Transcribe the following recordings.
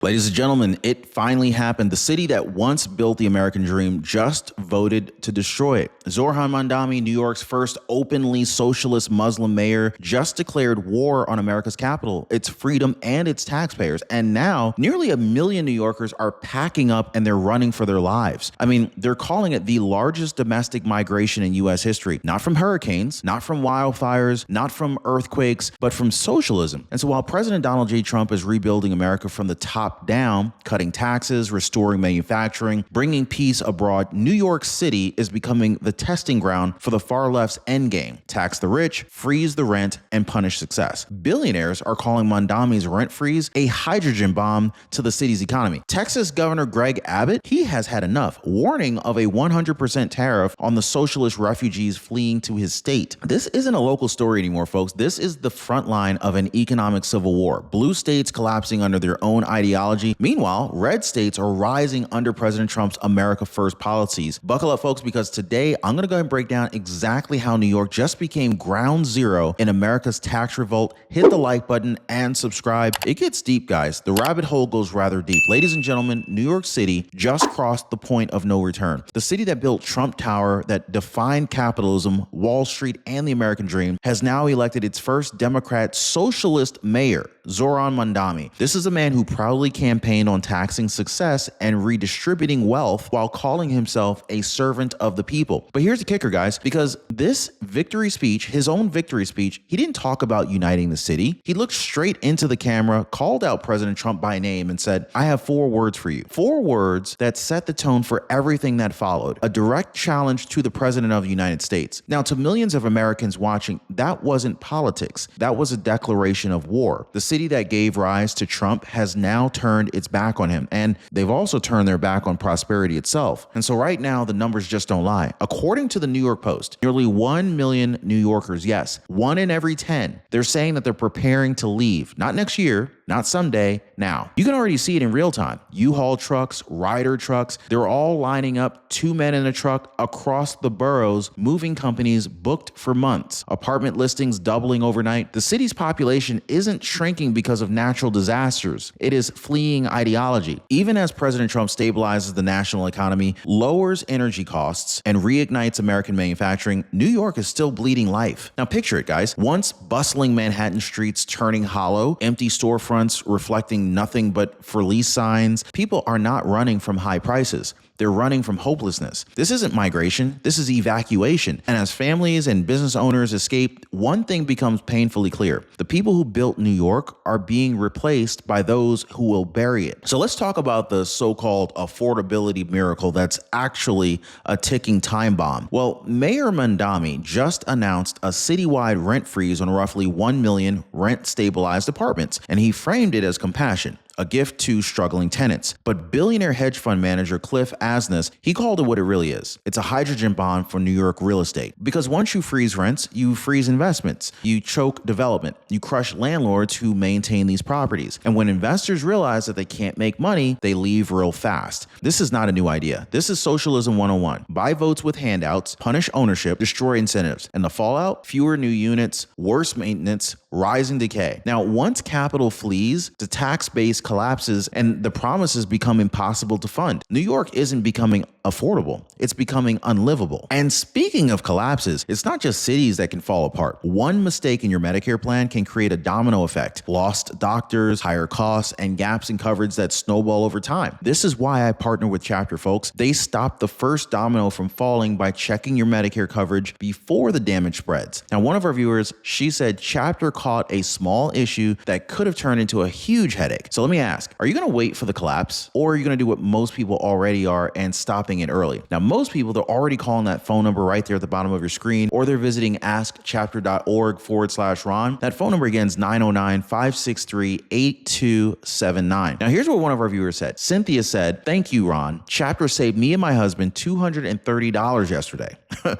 Ladies and gentlemen, it finally happened. The city that once built the American dream just voted to destroy it. Zoran Mamdani, New York's first openly socialist Muslim mayor, just declared war on America's capital, its freedom, and its taxpayers. And now nearly 1 million New Yorkers are packing up and they're running for their lives. I mean, they're calling it the largest domestic migration in U.S. history, not from hurricanes, not from wildfires, not from earthquakes, but from socialism. And so while President Donald J. Trump is rebuilding America from the top down, cutting taxes, restoring manufacturing, bringing peace abroad, New York City is becoming the testing ground for the far left's endgame: tax the rich, freeze the rent, and punish success. Billionaires are calling Mamdani's rent freeze a hydrogen bomb to the city's economy. Texas Governor Greg Abbott, he has had enough, warning of a 100% tariff on the socialist refugees fleeing to his state. This isn't a local story anymore, folks. This is the front line of an economic civil war. Blue states collapsing under their own ideology. Meanwhile, red states are rising under President Trump's America First policies. Buckle up, folks, because today I'm going to go ahead and break down exactly how New York just became ground zero in America's tax revolt. Hit the like button and subscribe. It gets deep, guys. The rabbit hole goes rather deep. Ladies and gentlemen, New York City just crossed the point of no return. The city that built Trump Tower, that defined capitalism, Wall Street, and the American dream, has now elected its first Democrat socialist mayor, Zoran Mamdani. This is a man who proudly campaigned on taxing success and redistributing wealth while calling himself a servant of the people. But here's the kicker, guys, because this victory speech, his own victory speech, he didn't talk about uniting the city. He looked straight into the camera, called out President Trump by name, and said, "I have 4 words for you." 4 words that set the tone for everything that followed. A direct challenge to the President of the United States. Now, to millions of Americans watching, that wasn't politics. That was a declaration of war. The city that gave rise to Trump has now turned its back on him, and they've also turned their back on prosperity itself. And so right now, the numbers just don't lie. According to the New York Post, nearly 1 million New Yorkers, yes, 1 in every 10, they're saying that they're preparing to leave. Not next year, not someday, now. You can already see it in real time. U-Haul trucks, Ryder trucks, they're all lining up, 2 men in a truck across the boroughs, moving companies booked for months. Apartment listings doubling overnight. The city's population isn't shrinking because of natural disasters. It is fleeing ideology. Even as President Trump stabilizes the national economy, lowers energy costs, and reignites American manufacturing, New York is still bleeding life. Now picture it, guys. Once bustling Manhattan streets turning hollow, empty storefronts reflecting nothing but for lease signs, people are not running from high prices. They're running from hopelessness. This isn't migration, this is evacuation. And as families and business owners escape, one thing becomes painfully clear. The people who built New York are being replaced by those who will bury it. So let's talk about the so-called affordability miracle that's actually a ticking time bomb. Well, Mayor Mamdani just announced a citywide rent freeze on roughly 1 million rent-stabilized apartments, and he framed it as compassion, a gift to struggling tenants. But billionaire hedge fund manager Cliff Asness, he called it what it really is. It's a hydrogen bomb for New York real estate. Because once you freeze rents, you freeze investments, you choke development, you crush landlords who maintain these properties. And when investors realize that they can't make money, they leave real fast. This is not a new idea. This is socialism 101. Buy votes with handouts, punish ownership, destroy incentives. And the fallout? Fewer new units, worse maintenance, rising decay. Now, once capital flees, the tax base collapses and the promises become impossible to fund. New York isn't becoming affordable. It's becoming unlivable. And speaking of collapses, it's not just cities that can fall apart. One mistake in your Medicare plan can create a domino effect. Lost doctors, higher costs, and gaps in coverage that snowball over time. This is why I partner with Chapter, folks. They stop the first domino from falling by checking your Medicare coverage before the damage spreads. Now, one of our viewers, she said Chapter caught a small issue that could have turned into a huge headache. So let me ask, are you going to wait for the collapse, or are you going to do what most people already are and stopping it early? Now, most people, they're already calling that phone number right there at the bottom of your screen, or they're visiting askchapter.org/Ron. That phone number again is 909-563-8279. Now, here's what one of our viewers said. Cynthia said, "Thank you, Ron. Chapter saved me and my husband $230 yesterday."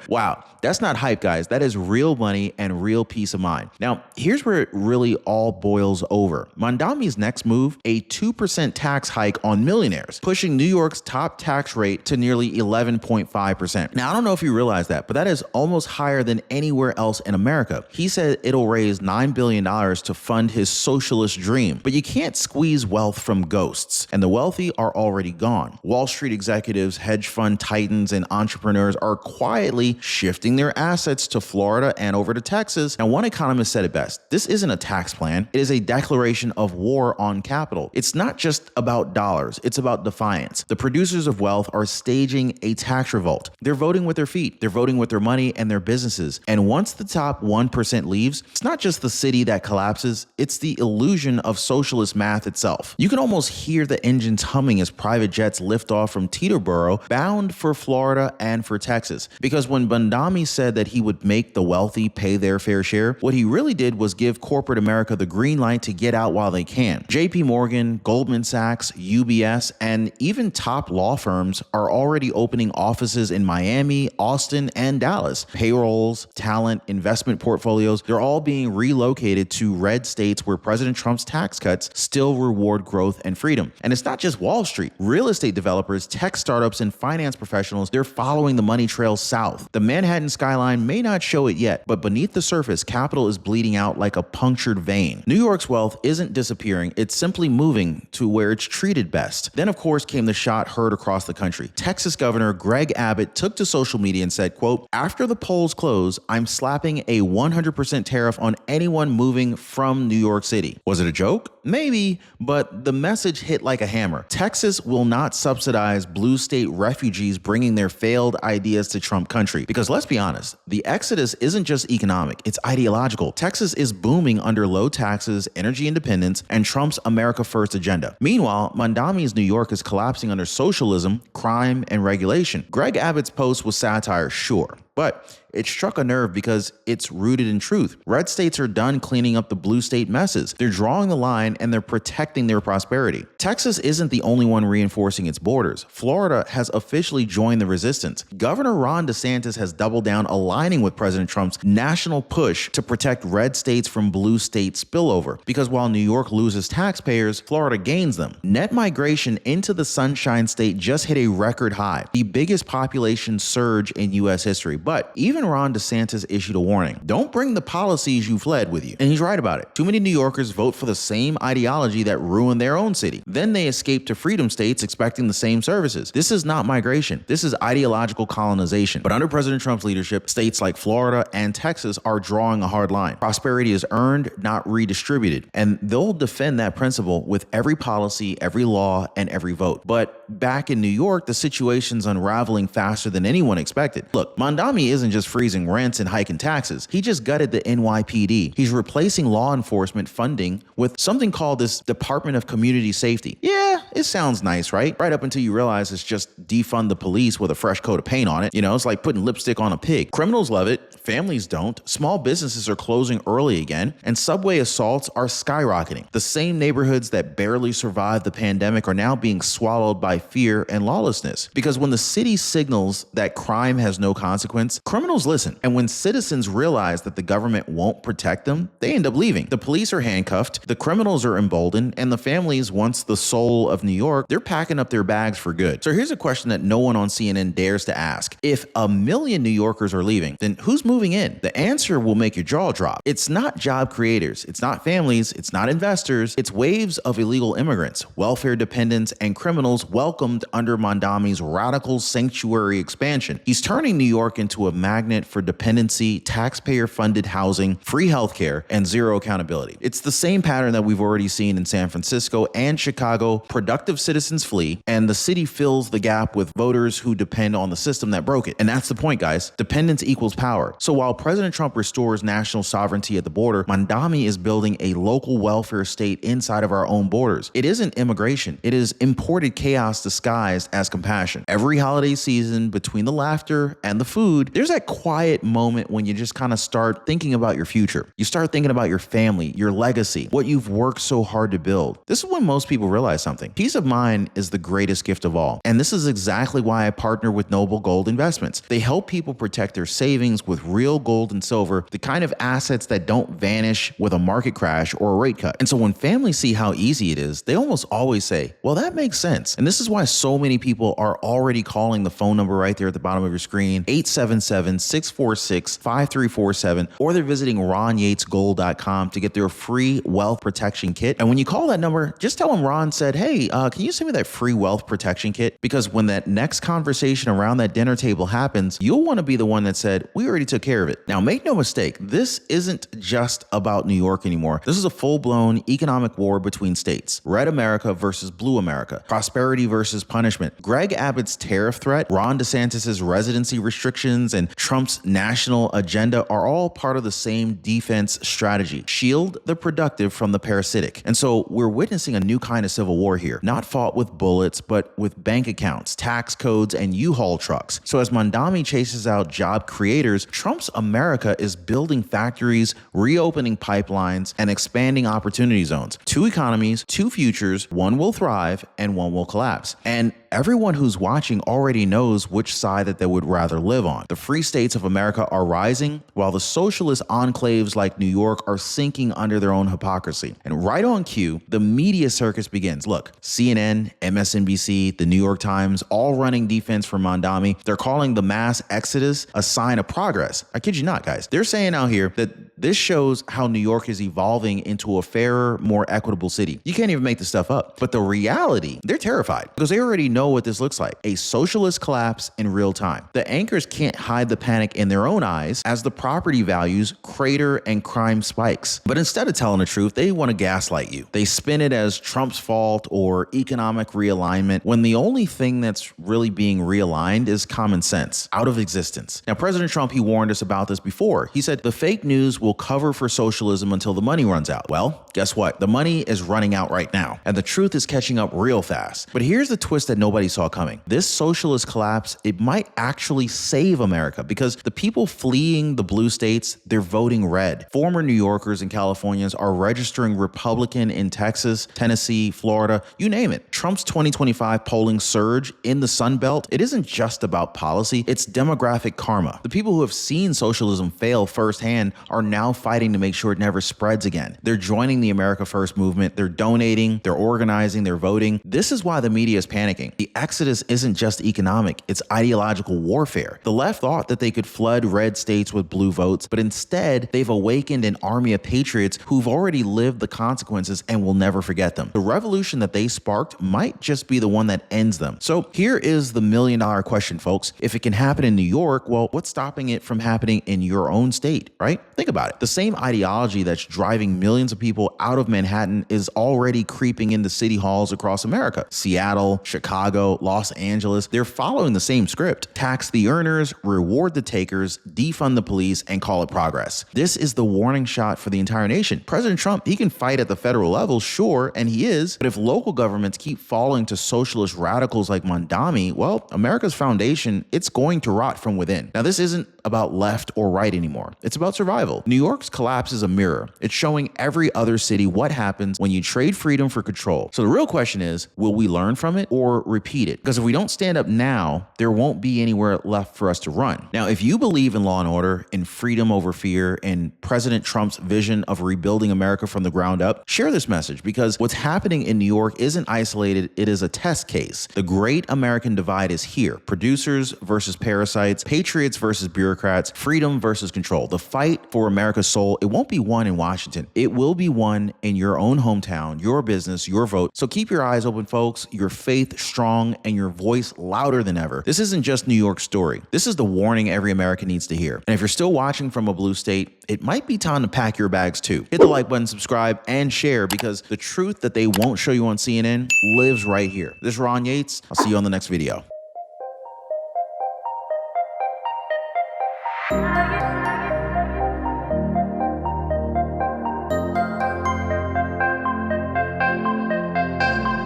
Wow, that's not hype, guys. That is real money and real peace of mind. Now, here's here's where it really all boils over. Mamdani's next move, a 2% tax hike on millionaires, pushing New York's top tax rate to nearly 11.5%. Now, I don't know if you realize that, but that is almost higher than anywhere else in America. He said it'll raise $9 billion to fund his socialist dream, but you can't squeeze wealth from ghosts, and the wealthy are already gone. Wall Street executives, hedge fund titans, and entrepreneurs are quietly shifting their assets to Florida and over to Texas. Now, one economist said it best: this isn't a tax plan, it is a declaration of war on capital. It's not just about dollars, it's about defiance. The producers of wealth are staging a tax revolt. They're voting with their feet, they're voting with their money and their businesses. And once the top 1% leaves, it's not just the city that collapses, it's the illusion of socialist math itself. You can almost hear the engines humming as private jets lift off from Teterboro, bound for Florida and for Texas. Because when Mamdani said that he would make the wealthy pay their fair share, what he really did was give corporate America the green light to get out while they can. JP Morgan, Goldman Sachs, UBS, and even top law firms are already opening offices in Miami, Austin, and Dallas. Payrolls, talent, investment portfolios, they're all being relocated to red states where President Trump's tax cuts still reward growth and freedom. And it's not just Wall Street. Real estate developers, tech startups, and finance professionals, they're following the money trail south. The Manhattan skyline may not show it yet, but beneath the surface, capital is bleeding out like a punctured vein. New York's wealth isn't disappearing, it's simply moving to where it's treated best. Then, of course, came the shot heard across the country. Texas Governor Greg Abbott took to social media and said, quote, "After the polls close, I'm slapping a 100% tariff on anyone moving from New York City." Was it a joke? Maybe, but the message hit like a hammer. Texas will not subsidize blue state refugees bringing their failed ideas to Trump country. Because let's be honest, the exodus isn't just economic, it's ideological. Texas is booming under low taxes, energy independence, and Trump's America First agenda. Meanwhile, Mamdani's New York is collapsing under socialism, crime, and regulation. Greg Abbott's post was satire, sure, but it struck a nerve because it's rooted in truth. Red states are done cleaning up the blue state messes. They're drawing the line and they're protecting their prosperity. Texas isn't the only one reinforcing its borders. Florida has officially joined the resistance. Governor Ron DeSantis has doubled down, aligning with President Trump's national push to protect red states from blue state spillover. Because while New York loses taxpayers, Florida gains them. Net migration into the Sunshine State just hit a record high, the biggest population surge in U.S. history. But even Ron DeSantis issued a warning. Don't bring the policies you fled with you. And he's right about it. Too many New Yorkers vote for the same ideology that ruined their own city. Then they escape to freedom states expecting the same services. This is not migration. This is ideological colonization. But under President Trump's leadership, states like Florida and Texas are drawing a hard line. Prosperity is earned, not redistributed. And they'll defend that principle with every policy, every law, and every vote. But back in New York, the situation's unraveling faster than anyone expected. Look, Mamdani isn't just freezing rents and hiking taxes. He just gutted the NYPD. He's replacing law enforcement funding with something called this Department of Community Safety. Yeah, it sounds nice, right? Right up until you realize it's just defund the police with a fresh coat of paint on it. You know, it's like putting lipstick on a pig. Criminals love it. Families don't. Small businesses are closing early again, and subway assaults are skyrocketing. The same neighborhoods that barely survived the pandemic are now being swallowed by fear and lawlessness. Because when the city signals that crime has no consequence, criminals listen. And when citizens realize that the government won't protect them, they end up leaving. The police are handcuffed, the criminals are emboldened, and the families, once the soul of New York, they're packing up their bags for good. So here's a question that no one on CNN dares to ask. If 1 million New Yorkers are leaving, then who's moving in? The answer will make your jaw drop. It's not job creators, it's not families, it's not investors, it's waves of illegal immigrants, welfare dependents, and criminals welcomed under Mamdani's radical sanctuary expansion. He's turning New York into a magnet for dependency, taxpayer-funded housing, free healthcare, and zero accountability. It's the same pattern that we've already seen in San Francisco and Chicago. Productive citizens flee, and the city fills the gap with voters who depend on the system that broke it. And that's the point, guys. Dependence equals power. So while President Trump restores national sovereignty at the border, Mamdani is building a local welfare state inside of our own borders. It isn't immigration. It is imported chaos disguised as compassion. Every holiday season, between the laughter and the food, there's that quiet moment when you just kind of start thinking about your future. You start thinking about your family, your legacy, what you've worked so hard to build. This is when most people realize something. Peace of mind is the greatest gift of all. And this is exactly why I partner with Noble Gold Investments. They help people protect their savings with real gold and silver, the kind of assets that don't vanish with a market crash or a rate cut. And so when families see how easy it is, they almost always say, well, that makes sense. And this is why so many people are already calling the phone number right there at the bottom of your screen, 877-646-5347, or they're visiting RonYatesGold.com to get their free wealth protection kit. And when you call that number, just tell them Ron said, hey, can you send me that free wealth protection kit? Because when that next conversation around that dinner table happens, you'll want to be the one that said, we already took care of it. Now, make no mistake, this isn't just about New York anymore. This is a full-blown economic war between states. Red America versus blue America. Prosperity versus punishment. Greg Abbott's tariff threat, Ron DeSantis's residency restrictions, and Trump's national agenda are all part of the same defense strategy. Shield the productive from the parasitic. And so we're witnessing a new kind of civil war here, not fought with bullets, but with bank accounts, tax codes, and U-Haul trucks. So as Mamdani chases out job creators, Trump's America is building factories, reopening pipelines, and expanding opportunity zones. Two economies, two futures, one will thrive and one will collapse. And everyone who's watching already knows which side that they would rather live on. The free states of America are rising, while the socialist enclaves like New York are sinking under their own hypocrisy. And right on cue, the media circus begins. Look, CNN, MSNBC, the New York Times, all running defense for Mamdani. They're calling the mass exodus a sign of progress. I kid you not, guys. They're saying out here that this shows how New York is evolving into a fairer, more equitable city. You can't even make this stuff up. But the reality, they're terrified because they already know what this looks like. A socialist collapse in real time. The anchors can't hide the panic in their own eyes as the property values crater and crime spikes. But instead of telling the truth, they want to gaslight you. They spin it as Trump's fault or economic realignment when the only thing that's really being realigned is common sense, out of existence. Now, President Trump, he warned us about this before. He said the fake news will cover for socialism until the money runs out. Well, guess what? The money is running out right now, and the truth is catching up real fast. But here's the twist that nobody saw coming. This socialist collapse, it might actually save America because the people fleeing the blue states, they're voting red. Former New Yorkers and Californians are registering Republican in Texas, Tennessee, Florida, you name it. Trump's 2025 polling surge in the Sun Belt, it isn't just about policy, it's demographic karma. The people who have seen socialism fail firsthand are now fighting to make sure it never spreads again. They're joining the America First movement, they're donating, they're organizing, they're voting. This is why the media is panicking. The exodus isn't just economic, it's ideological warfare. The left thought that they could flood red states with blue votes, but instead they've awakened an army of patriots who've already lived the consequences and will never forget them. The revolution that they sparked might just be the one that ends them. So here is the million-dollar question, folks. If it can happen in New York, well, what's stopping it from happening in your own state, right? Think about it. The same ideology that's driving millions of people out of Manhattan is already creeping into city halls across America. Seattle, Chicago, Los Angeles, they're following the same script. Tax the earners, reward the takers, defund the police, and call it progress. This is the warning shot for the entire nation. President Trump, he can fight at the federal level, sure, and he is, but if local governments keep falling to socialist radicals like Mamdani, well, America's foundation, it's going to rot from within. Now, this isn't about left or right anymore. It's about survival. New York's collapse is a mirror. It's showing every other city what happens when you trade freedom for control. So the real question is, will we learn from it or repeat it? Because if we don't stand up now, there won't be anywhere left for us to run. Now, if you believe in law and order, in freedom over fear, in President Trump's vision of rebuilding America from the ground up, share this message because what's happening in New York isn't isolated. It is a test case. The great American divide is here. Producers versus parasites, patriots versus bureaucrats, freedom versus control. The fight for America's soul, it won't be won in Washington. It will be won in your own hometown, your business, your vote. So keep your eyes open, folks, your faith strong, and your voice louder than ever. This isn't just New York's story. This is the warning every American needs to hear. And if you're still watching from a blue state, it might be time to pack your bags too. Hit the like button, subscribe, and share because the truth that they won't show you on CNN lives right here. This is Ron Yates. I'll see you on the next video.